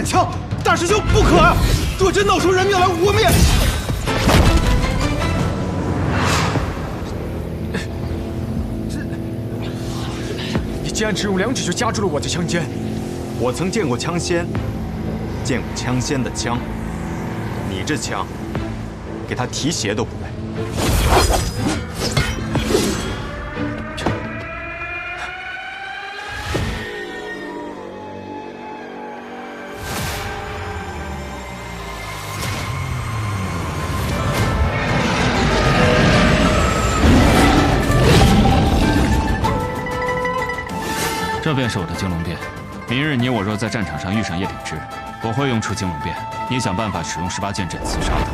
枪！大师兄不可啊！若真闹出人命来，我们也……你竟然只用2指就夹住了我的枪尖！我曾见过枪仙，见过枪仙的枪。你这枪，给他提鞋都不配。 这便是我的金龙变。明日你我若在战场上遇上叶秉之，我会用出金龙变，你想办法使用18剑斩刺杀他。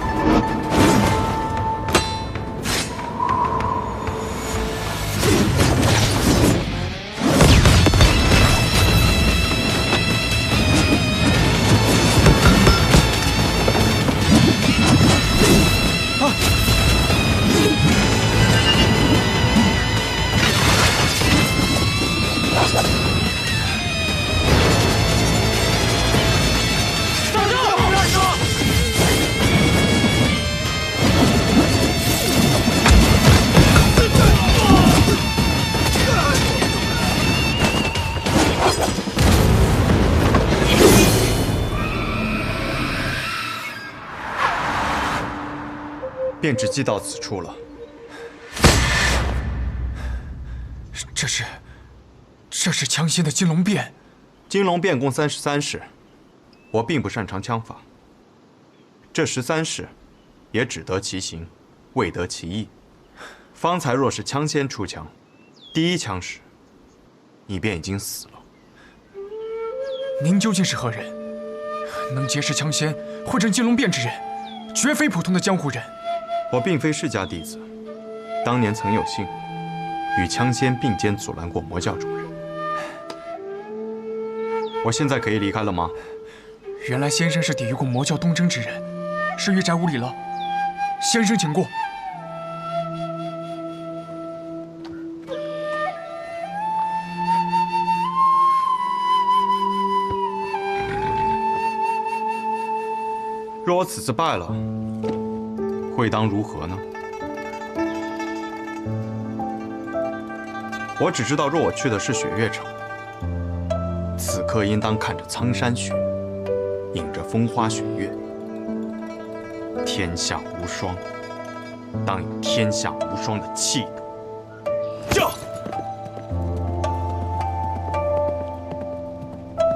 便只记到此处了。这是枪仙的金龙变。金龙变共33式，我并不擅长枪法。这13式，也只得其形，未得其意。方才若是枪仙出枪，第一枪时，你便已经死了。您究竟是何人？能结识枪仙，会阵金龙变之人，绝非普通的江湖人。 我并非世家弟子，当年曾有幸与枪仙并肩阻拦过魔教主人。我现在可以离开了吗？原来先生是抵御过魔教东征之人，是玉宅无礼了。先生请过。若我此次败了， 会当如何呢？我只知道，若我去的是雪月城，此刻应当看着苍山雪，迎着风花雪月，天下无双，当有天下无双的气度。驾！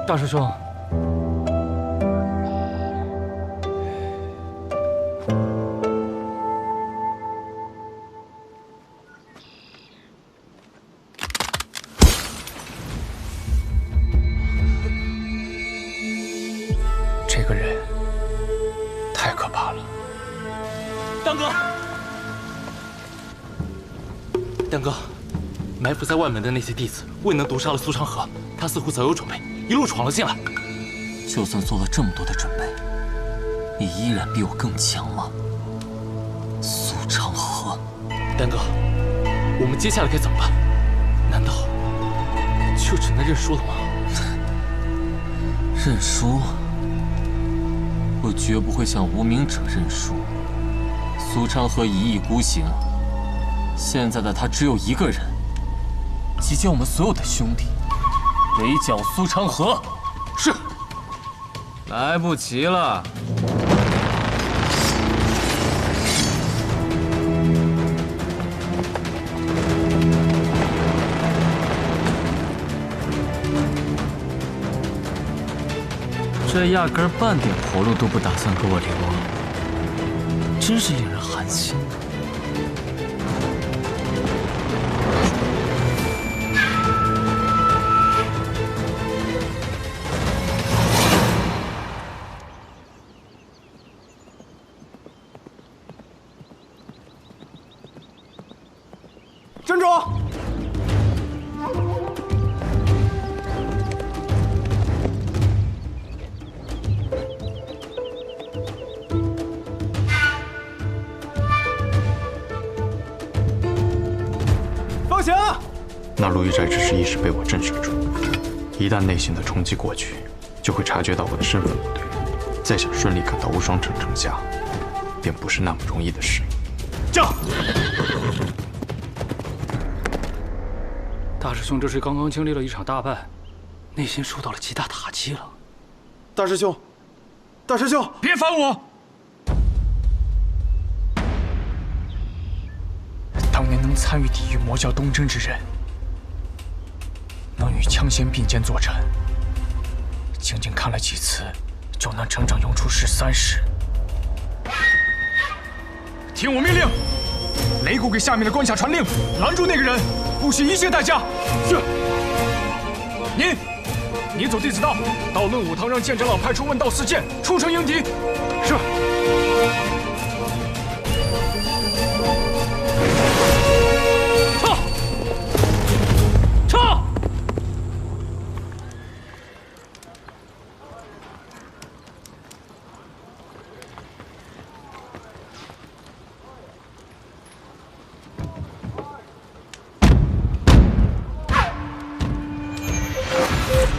大师兄。当哥，当哥，埋伏在外门的那些弟子未能毒杀了苏长河，他似乎早有准备，一路闯了进来。就算做了这么多的准备，你依然比我更强吗？苏长河，丹哥，我们接下来该怎么办？难道就只能认输了吗？认输？我绝不会向无名者认输。苏长河一意孤行，现在的他只有一个人，集结我们所有的兄弟，围剿苏长河。是。来不及了。这压根儿半点活路都不打算给我留，真是令人寒心啊！站住！放行！那陆玉斋只是一时被我震慑住，一旦内心的冲击过去，就会察觉到我的身份不对，再想顺利赶到无双城城下，便不是那么容易的事。驾！大师兄这是刚刚经历了一场大败，内心受到了极大打击了。大师兄，大师兄，别烦我！当年能参与抵御魔教东征之人，能与枪仙并肩作战，仅仅看了几次，就能整整用出13式。听我命令，擂鼓给下面的关卡传令，拦住那个人，不惜一切代价。是。你走弟子道，到论武堂让剑长老派出问道4剑出城迎敌。是。撤！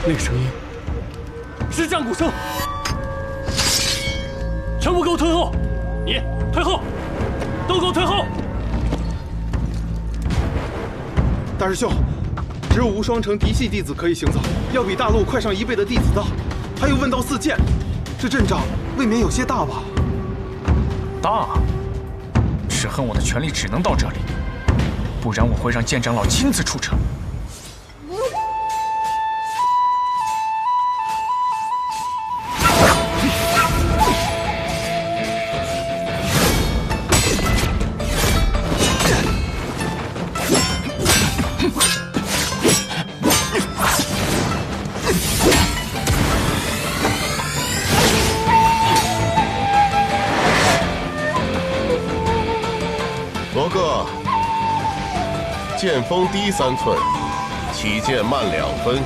那个声音是战鼓声，全部给我退后！你退后，都给我退后！大师兄，只有无双城嫡系弟子可以行走，要比大陆快上1倍的弟子道，还有问道4剑，这阵仗未免有些大吧？大，只恨我的权力只能到这里，不然我会让剑长老亲自出城。罗哥，剑锋低3寸，起剑慢2分。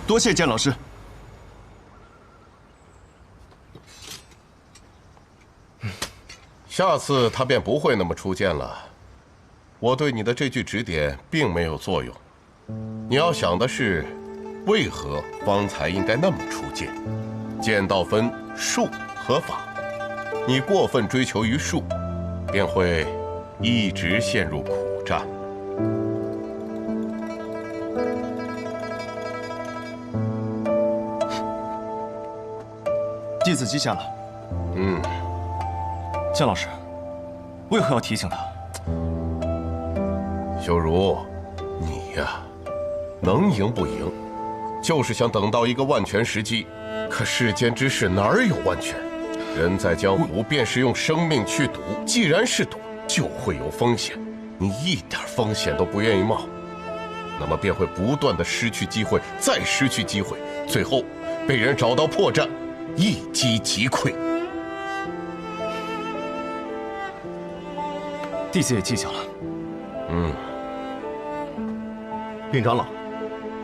多谢剑老师。下次他便不会那么出剑了。我对你的这句指点并没有作用。你要想的是，为何方才应该那么出剑？剑道分术和法，你过分追求于术，便会一直陷入苦战。弟子记下了。剑老师，为何要提醒他？修如，你呀，能赢不赢，就是想等到一个万全时机。可世间之事哪有万全？人在江湖，便是用生命去赌。既然是赌，就会有风险。你一点风险都不愿意冒，那么便会不断的失去机会，再失去机会，最后被人找到破绽，一击即溃。弟子也记下了。禀长老，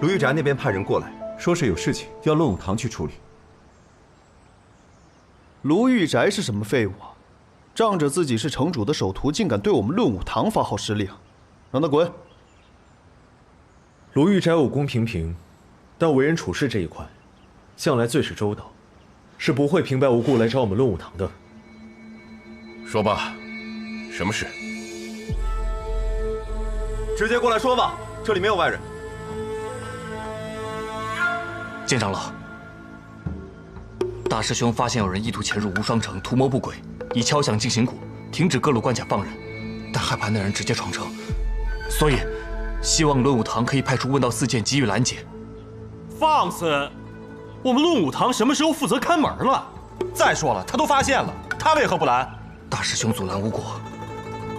卢玉宅那边派人过来，说是有事情要论武堂去处理。卢玉宅是什么废物啊？仗着自己是城主的首徒，竟敢对我们论武堂发号施令，让他滚！卢玉宅武功平平，但为人处事这一块，向来最是周到，是不会平白无故来找我们论武堂的。说吧，什么事？直接过来说吧，这里没有外人。剑长老，大师兄发现有人意图潜入无双城，图谋不轨，以敲响进行鼓，停止各路关卡放人，但害怕那人直接闯城，所以希望论武堂可以派出问道四剑给予拦截。放肆！我们论武堂什么时候负责看门了？再说了，他都发现了，他为何不拦？大师兄阻拦无果，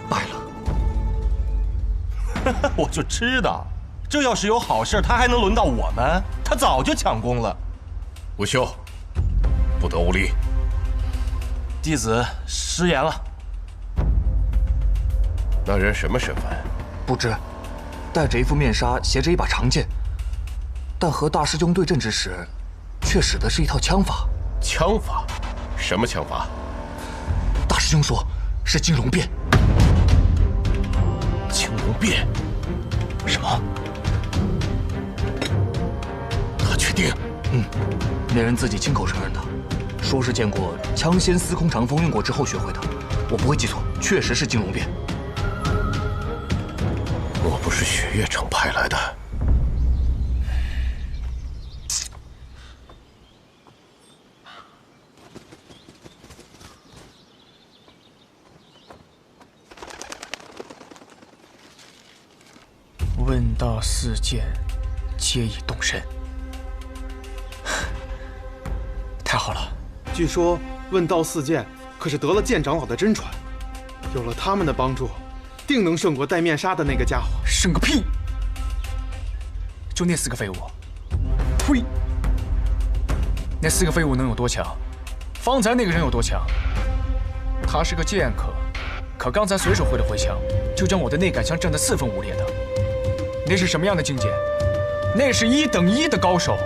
败了。我就知道，这要是有好事，他还能轮到我们？他早就抢功了。吴修，不得无礼。弟子失言了。那人什么身份？不知，戴着一副面纱，携着一把长剑，但和大师兄对阵之时，却使的是一套枪法。枪法？什么枪法？大师兄说是金龙变。金龙变？什么？他确定？那人自己亲口承认的，说是见过枪仙司空长风用过之后学会的。我不会记错，确实是金龙变。莫不是雪月城派来的？问道四剑，皆已动身。太好了！据说问道四剑可是得了剑长老的真传，有了他们的帮助，定能胜过戴面纱的那个家伙。胜个屁！就那4个废物！呸！那4个废物能有多强？方才那个人有多强？他是个剑客，可刚才随手挥了挥枪，就将我的内杆枪震得4分5裂的。那是什么样的境界？那是1等1的高手。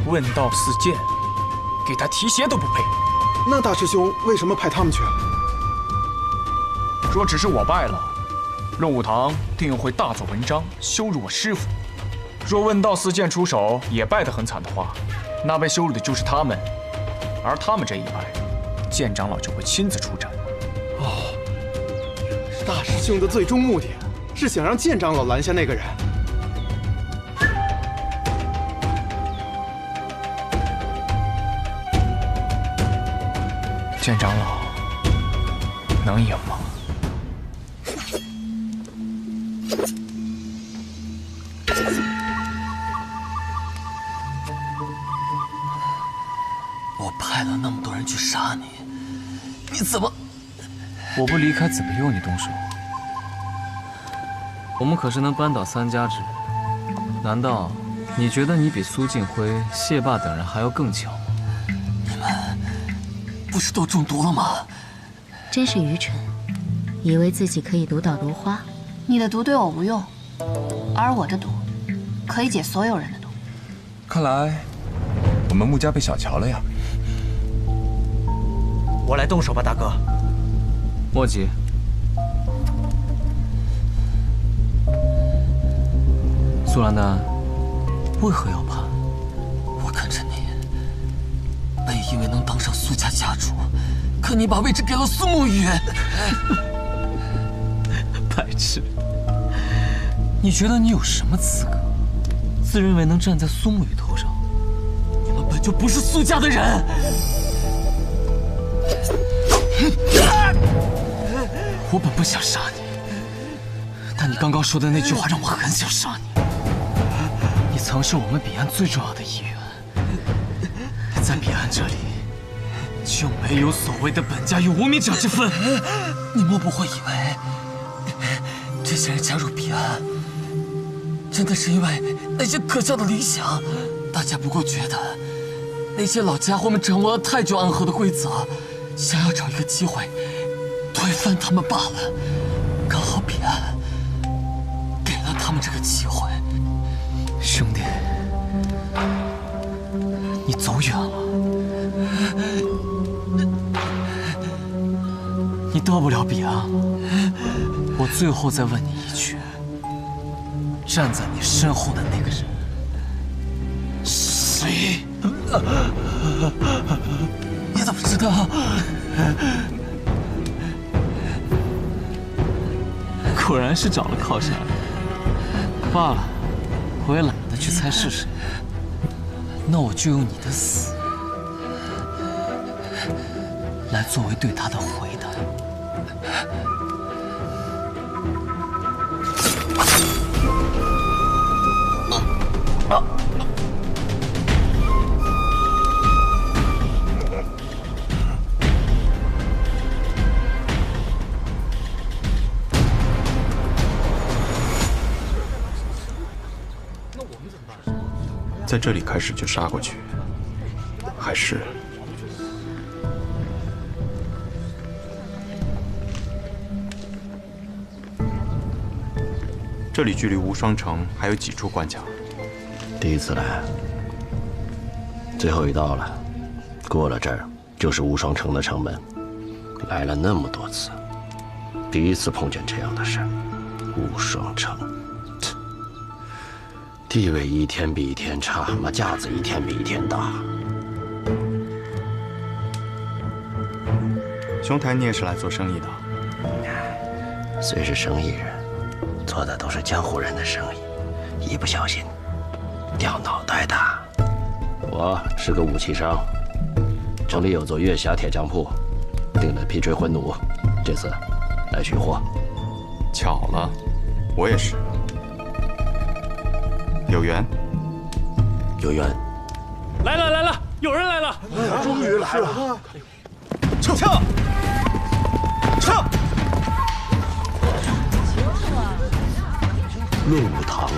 问道四剑，给他提鞋都不配。那大师兄为什么派他们去了？若只是我败了，论武堂定又会大做文章，羞辱我师父。若问道四剑出手也败得很惨的话，那被羞辱的就是他们，而他们这一败，剑长老就会亲自出战。哦，大师兄的最终目的是想让剑长老拦下那个人。剑长老能赢吗？我派了那么多人去杀你，你怎么……我不离开，怎么由你动手？我们可是能扳倒3家之人，难道你觉得你比苏静辉、谢霸等人还要更强吗？你们不是都中毒了吗？真是愚蠢，以为自己可以毒倒如花。你的毒对我无用，而我的毒可以解所有人的毒。看来我们穆家被小瞧了呀。我来动手吧，大哥。莫急。苏兰丹，为何要叛？我跟着你，本以为能当上苏家家主，可你把位置给了苏沐雨。白痴！你觉得你有什么资格，自认为能站在苏沐雨头上？你们本就不是苏家的人。我本不想杀你，但你刚刚说的那句话让我很想杀你。你曾是我们彼岸最重要的一员，在彼岸这里就没有所谓的本家与无名者之分。你莫不会以为这些人加入彼岸真的是因为那些可笑的理想，大家不过觉得那些老家伙们掌握了太久暗河的规则，想要找一个机会推翻他们罢了。刚好彼岸给了他们这个机会。兄弟，你走远了，你到不了彼岸了。我最后再问你一句，站在你身后的那个人，谁？你怎么知道？果然是找了靠山。罢了，我也懒得去猜是谁。那我就用你的死来作为对他的回答。在这里开始就杀过去，还是这里距离无双城还有几处关卡？第一次来，最后一道了，过了这儿就是无双城的城门。来了那么多次，第一次碰见这样的事儿。无双城，地位一天比一天差，妈架子一天比一天大。兄台，你也是来做生意的？虽是生意人，做的都是江湖人的生意，一不小心掉脑袋的。我是个武器商，城里有座月霞铁匠铺，订了皮锤魂弩，这次来取货。巧了，我也是。有缘，有缘。来了来了，有人来了！终于来了！撤！论武堂，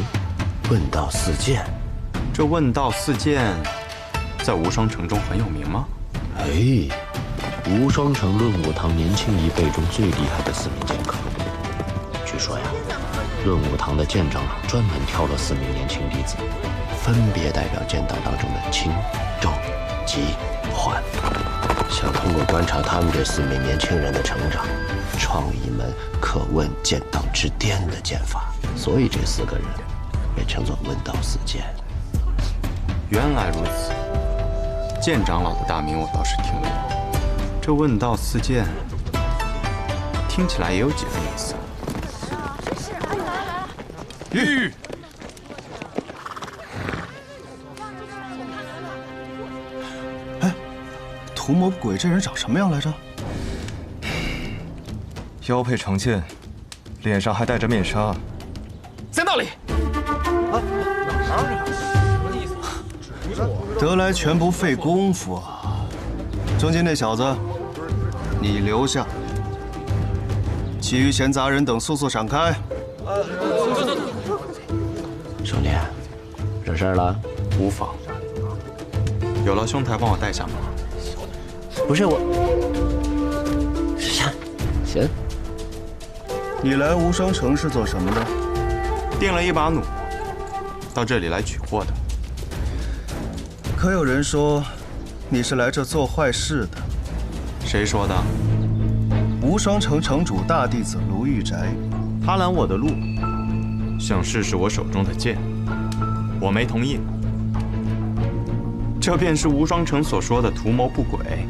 问道四剑。这问道四剑，在无双城中很有名吗？哎，无双城论武堂年轻一辈中最厉害的4名剑客。据说呀，论武堂的剑长老专门挑了4名年轻弟子，分别代表剑道当中的轻、重、急、缓，想通过观察他们这4名年轻人的成长，创一门可问剑道之巅的剑法。所以这4个人被称作问道四剑。原来如此，剑长老的大名我倒是听过，这问道四剑听起来也有几分意思。玉，哎，图谋不轨这人长什么样来着？腰佩长剑，脸上还戴着面纱。在那里。得来全不费功夫啊！中间那小子，你留下，其余闲杂人等速速闪开。兄弟，惹事儿了？无妨。有劳兄台帮我带下吗？不是我。行。你来无双城是做什么的？订了一把弩，到这里来取货的。可有人说你是来这做坏事的？谁说的？无双城城主大弟子卢玉宅，他拦我的路，想试试我手中的剑，我没同意。这便是无双城所说的图谋不轨。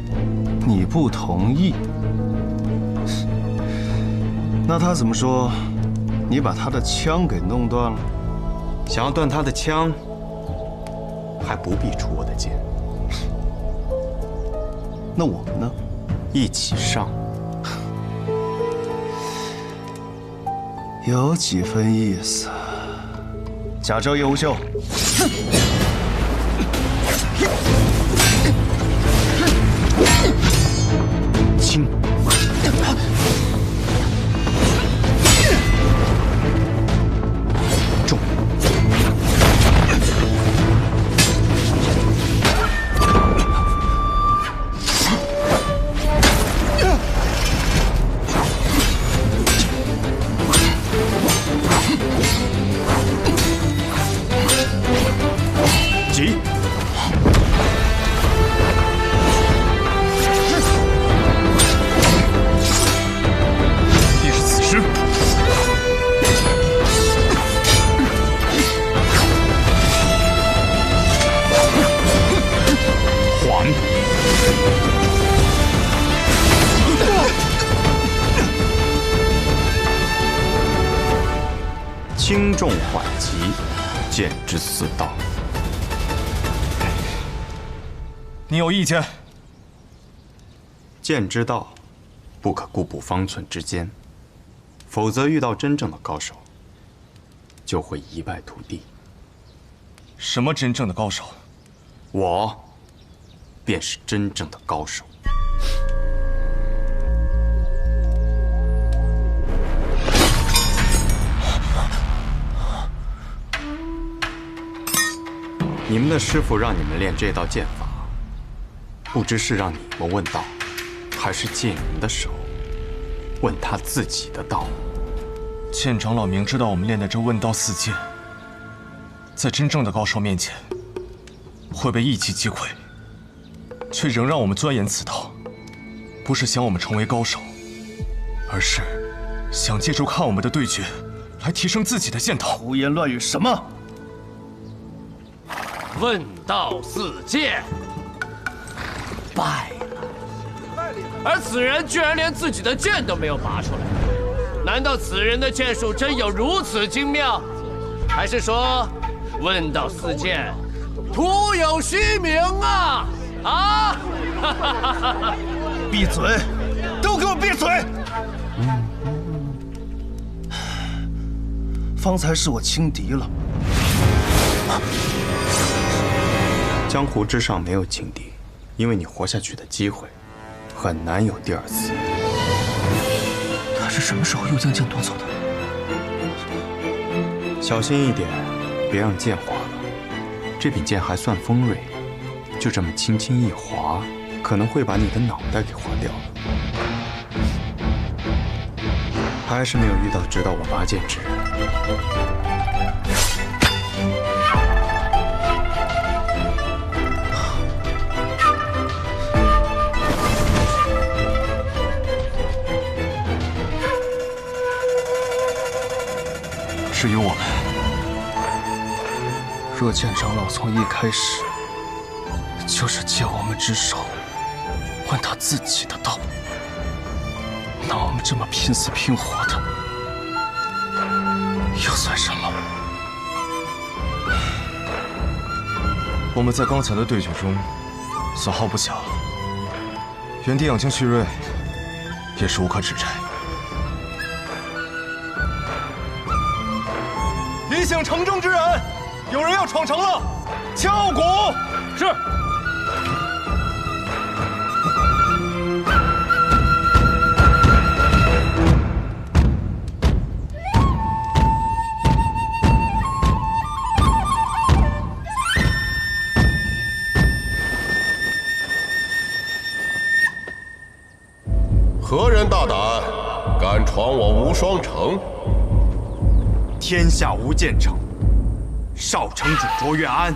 你不同意？那他怎么说？你把他的枪给弄断了？想要断他的枪，还不必出我的剑。那我们呢？一起上。有几分意思。贾州叶无秀。轻。重。缓急，剑之四道。你有意见？剑之道，不可固步方寸之间，否则遇到真正的高手，就会一败涂地。什么真正的高手？我便是真正的高手。你们的师傅让你们练这道剑法，不知是让你们问道，还是借你们的手问他自己的道。剑长老明知道我们练的这问道四剑，在真正的高手面前会被一击击溃，却仍让我们钻研此道，不是想我们成为高手，而是想借助看我们的对决来提升自己的剑道。胡言乱语什么？问道四剑败了，而此人居然连自己的剑都没有拔出来，难道此人的剑术真有如此精妙，还是说问道四剑徒有虚名啊？啊！闭嘴！都给我闭嘴！方才是我轻敌了。江湖之上没有轻敌，因为你活下去的机会很难有第二次。他是什么时候又将剑夺走的？小心一点，别让剑划了。这柄剑还算锋锐，就这么轻轻一划，可能会把你的脑袋给划掉了。还是没有遇到知道我拔剑之人。至于我们，若剑长老从一开始就是借我们之手问他自己的道，那我们这么拼死拼活的，又算什么？我们在刚才的对决中损耗不小，原地养精蓄锐也是无可指摘。李醒城中之人，有人要闯城了，敲鼓。是。何人大胆，敢闯我无双城？天下无剑城，少城主卓越安，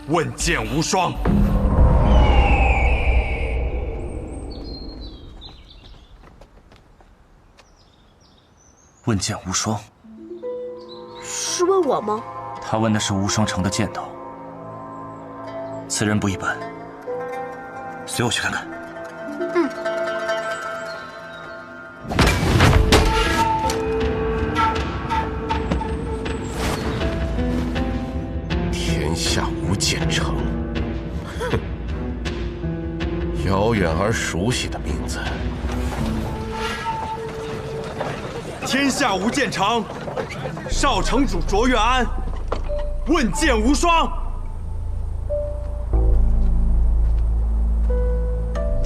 问剑无双。问剑无双，是问我吗？他问的是无双城的剑道。此人不一般，随我去看看。嗯。天下无剑城，哼，遥远而熟悉的名字。天下无剑城，少城主卓越安，问剑无双。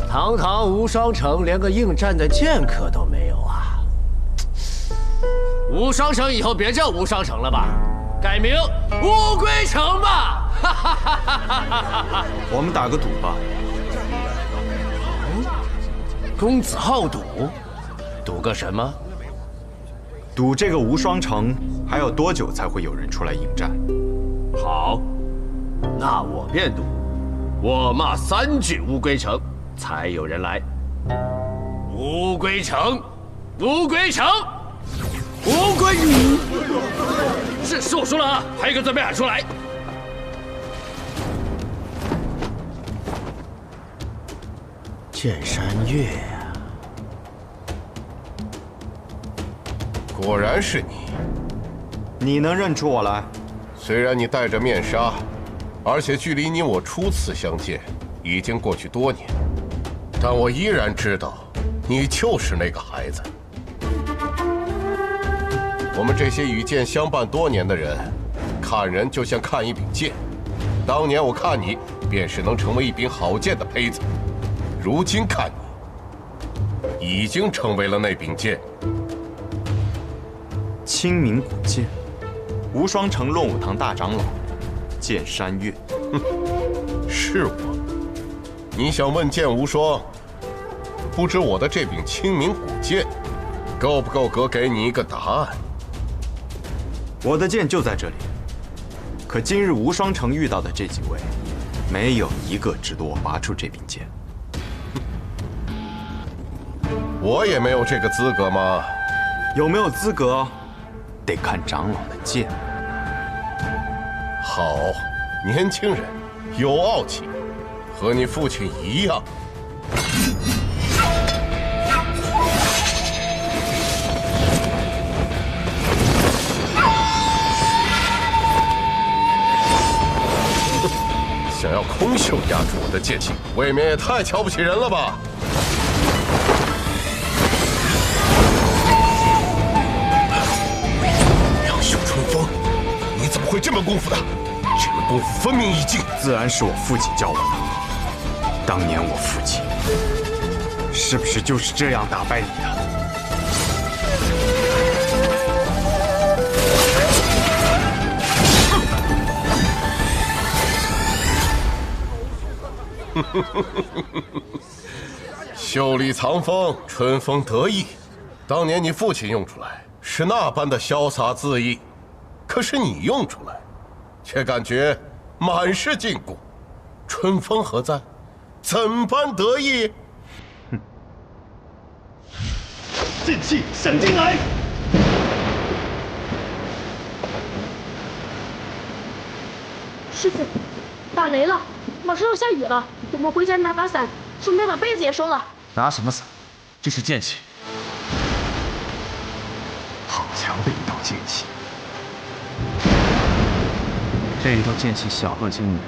堂堂无双城，连个应战的剑客都没有啊！无双城以后别叫无双城了吧，改名乌龟城吧！我们打个赌吧。公子好赌，赌个什么？赌这个无双城还要多久才会有人出来应战？好，那我便赌，我骂3句乌龟城，才有人来。乌龟城，乌龟城，乌龟。是我说了啊，还有一个字没喊出来。剑山月啊，果然是你。你能认出我来？虽然你戴着面纱，而且距离你我初次相见已经过去多年，但我依然知道，你就是那个孩子。我们这些与剑相伴多年的人，看人就像看一柄剑。当年我看你，便是能成为一柄好剑的胚子；如今看你，已经成为了那柄剑。清明古剑，无双城论武堂大长老剑山月。是我。你想问剑无双，不知我的这柄清明古剑，够不够格给你一个答案？我的剑就在这里，可今日无双城遇到的这几位，没有一个值得我拔出这柄剑。我也没有这个资格吗？有没有资格，得看长老的剑。好，年轻人，有傲气，和你父亲一样。想要空手压住我的剑气，未免也太瞧不起人了吧！杨秀春风，你怎么会这门功夫的？这门功夫分明一境，自然是我父亲教我的。当年我父亲是不是就是这样打败你的？袖里藏锋，春风得意。当年你父亲用出来是那般的潇洒恣意，可是你用出来，却感觉满是禁锢。春风何在？怎般得意？剑气闪进来！师傅，打雷了，马上要下雨了，我们回家拿把伞，顺便把被子也收了。拿什么伞？这是剑气。好强的一道剑气！这一道剑气晓恶惊人，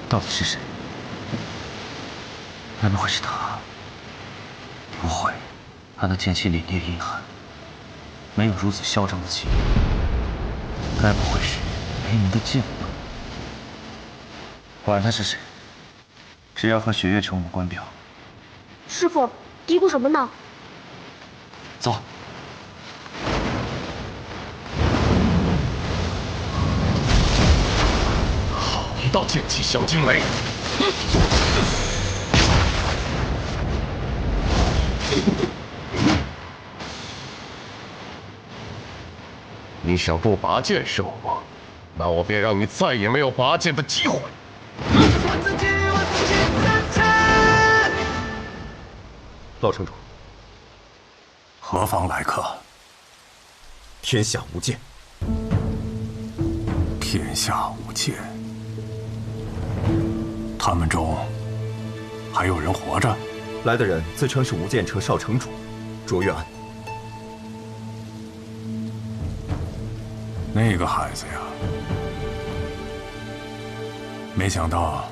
到底是谁？难道会是他？不会，他的剑气凛冽阴寒，没有如此嚣张的气。该不会是雷鸣的剑吧？管他是谁，只要和雪月城无关表。师傅，嘀咕什么呢？走。好一道剑气小惊雷！你想不拔剑胜我，那我便让你再也没有拔剑的机会。老城主，何方来客？天下无剑。天下无剑。他们中还有人活着？来的人自称是无剑城少城主卓越安。那个孩子呀，没想到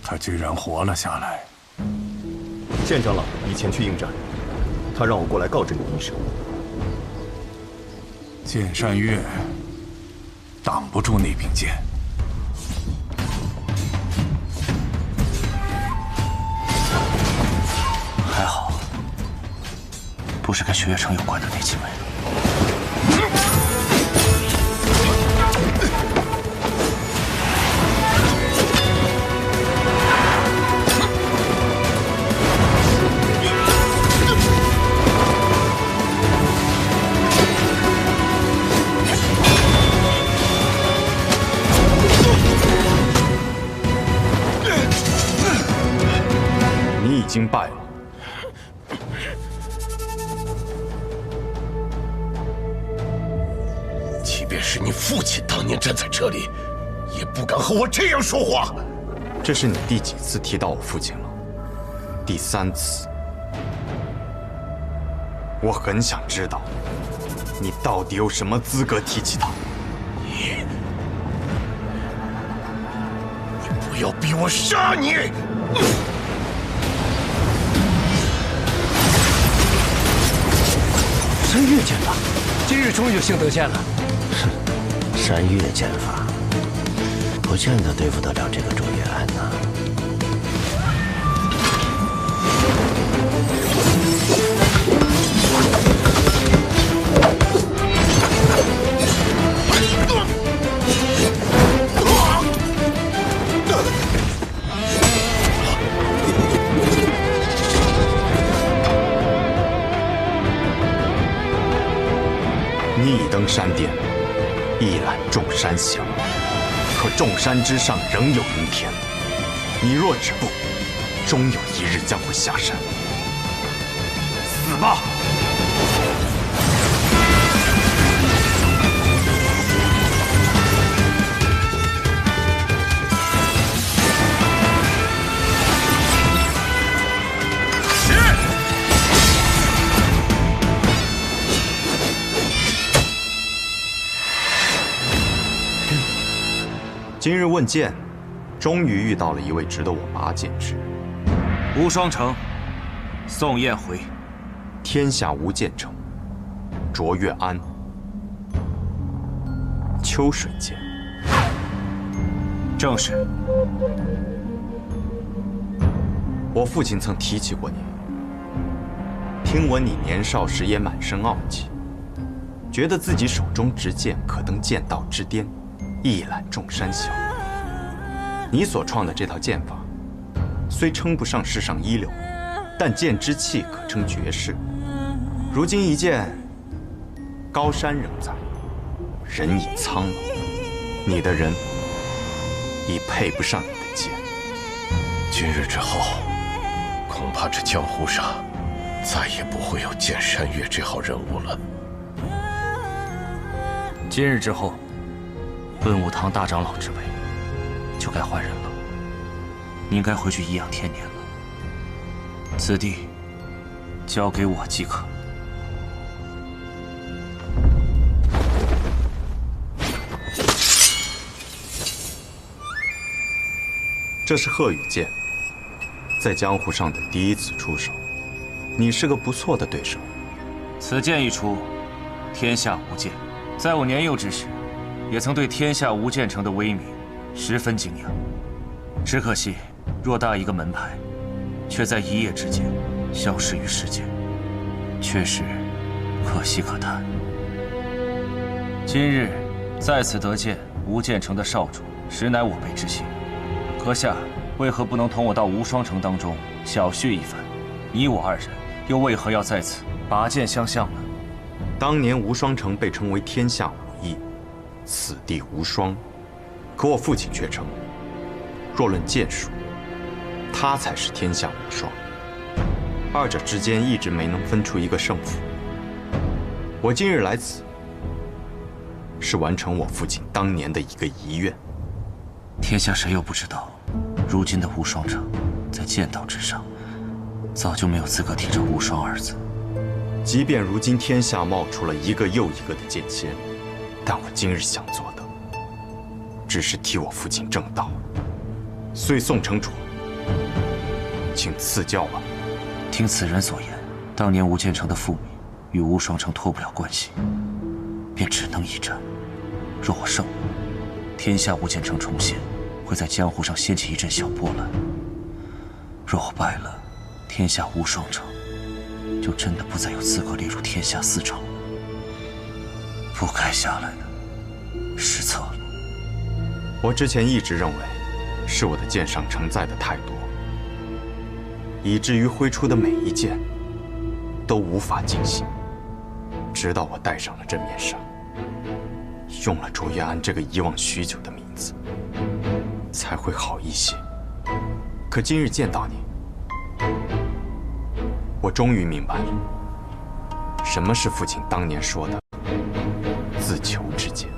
他居然活了下来。剑长老已前去应战，他让我过来告知你一声。剑山月挡不住那柄剑。还好，不是跟雪月城有关的那几位。你已经败了。即便是你父亲当年站在这里，也不敢和我这样说话。这是你第几次提到我父亲了？第3次。我很想知道，你到底有什么资格提起他？你不要逼我杀你！山岳剑法，今日终于幸得见了。山岳剑法，不见得对付得了这个周月安呐。逆登山巅，一览众山小。可众山之上仍有阴天，你若止步，终有一日将会下山。死吧！今日问剑，终于遇到了一位值得我拔剑之人。无双城，宋燕回。天下无剑城，卓越安。秋水剑。正是。我父亲曾提起过你，听闻你年少时也满身傲气，觉得自己手中执剑可登剑道之巅。一览众山小。你所创的这套剑法，虽称不上世上一流，但剑之气可称绝世。如今一剑，高山仍在，人已苍老，你的人已配不上你的剑。今日之后，恐怕这江湖上再也不会有剑山岳这号人物了。今日之后，论武堂大长老之位就该换人了。你应该回去颐养天年了。此地交给我即可。这是鹤羽剑，在江湖上的第一次出手，你是个不错的对手。此剑一出，天下无剑。在我年幼之时，也曾对天下无剑城的威名十分敬仰。只可惜，偌大一个门派，却在一夜之间消失于世间，确实可惜可叹。今日在此得见无剑城的少主，实乃我辈之幸。阁下为何不能同我到无双城当中小叙一番？你我二人又为何要在此拔剑相向呢？当年无双城被称为天下武艺，此地无双。可我父亲却称，若论剑术，他才是天下无双。二者之间一直没能分出一个胜负。我今日来此，是完成我父亲当年的一个遗愿。天下谁又不知道，如今的无双城在剑道之上，早就没有资格提这无双二字。即便如今天下冒出了一个又一个的剑仙，但我今日想做的，只是替我父亲正道。虽宋城主，请赐教吧。听此人所言，当年无剑城的覆灭与无双城脱不了关系，便只能一战。若我胜了，天下无剑城重现，会在江湖上掀起一阵小波澜；若我败了，天下无双城就真的不再有资格列入天下四城了。不该下来的，失策了。我之前一直认为，是我的剑上承载的太多，以至于挥出的每一剑都无法尽兴。直到我戴上了这面纱，用了卓越安这个遗忘许久的名字，才会好一些。可今日见到你，我终于明白了，什么是父亲当年说的自求之剑。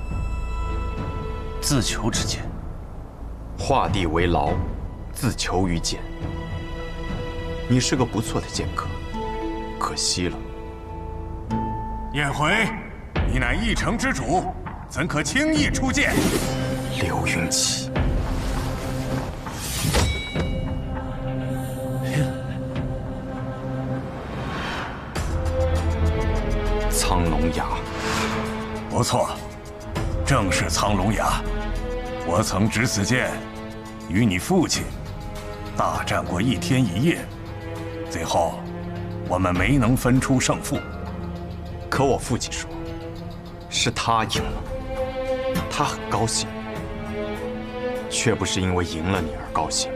自求之剑，画地为牢，自求于剑。你是个不错的剑客，可惜了。燕回，你乃一城之主，怎可轻易出剑？刘云奇，苍龙牙，不错，正是苍龙牙。我曾执此剑，与你父亲大战过1天1夜，最后我们没能分出胜负。可我父亲说，是他赢了，他很高兴，却不是因为赢了你而高兴，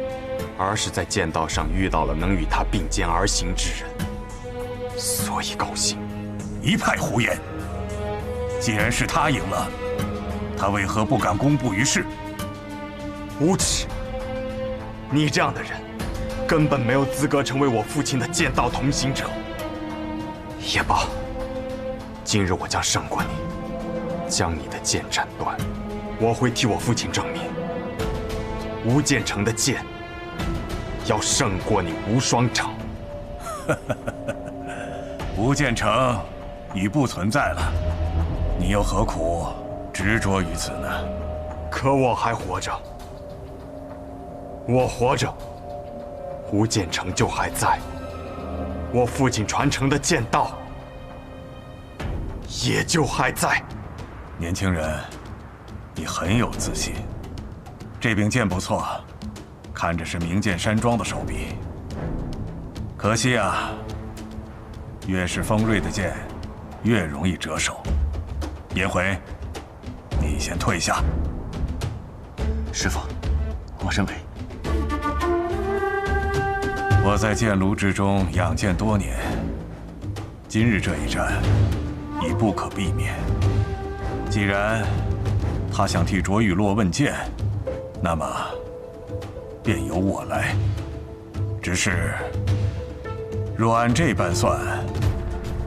而是在剑道上遇到了能与他并肩而行之人，所以高兴。一派胡言！既然是他赢了，他为何不敢公布于世？无耻！你这样的人，根本没有资格成为我父亲的剑道同行者。也罢，今日我将胜过你，将你的剑斩断。我会替我父亲证明，吴建成的剑要胜过你无双城。吴建成已不存在了，你又何苦执着于此呢？可我还活着，我活着，吴建成就还在，我父亲传承的剑道也就还在。年轻人，你很有自信。这柄剑不错，看着是名剑山庄的手笔。可惜啊，越是锋锐的剑，越容易折手。颜回，你先退下。师父，我认为，我在剑炉之中养剑多年，今日这一战已不可避免。既然他想替卓玉洛问剑，那么便由我来。只是若按这般算，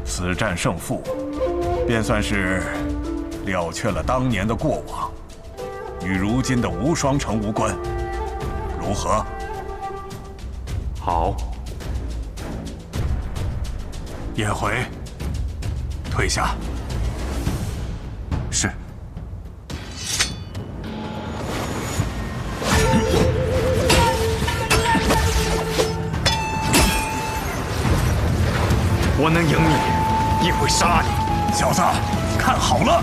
此战胜负便算是了却了当年的过往，与如今的无双城无关，如何？好。颜回，退下。是。我能赢你，亦会杀你。小子，看好了！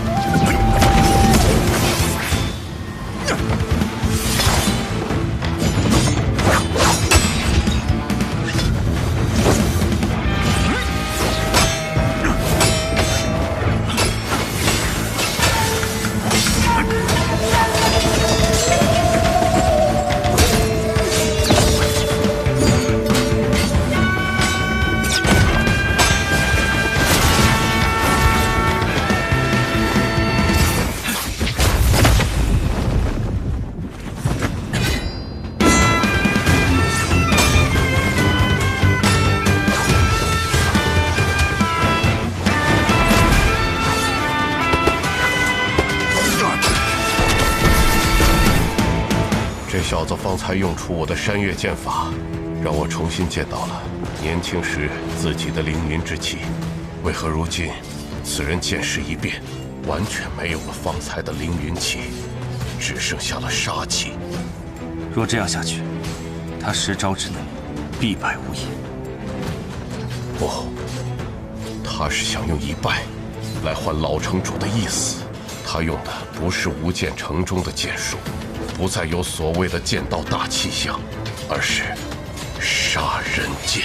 小子方才用出我的山岳剑法，让我重新见到了年轻时自己的凌云之气。为何如今此人剑势一变，完全没有了方才的凌云气，只剩下了杀气？若这样下去，他10招之内必败无疑。不，他是想用一败来换老城主的意思。他用的不是无剑城中的剑术，不再有所谓的剑道大气象，而是杀人剑。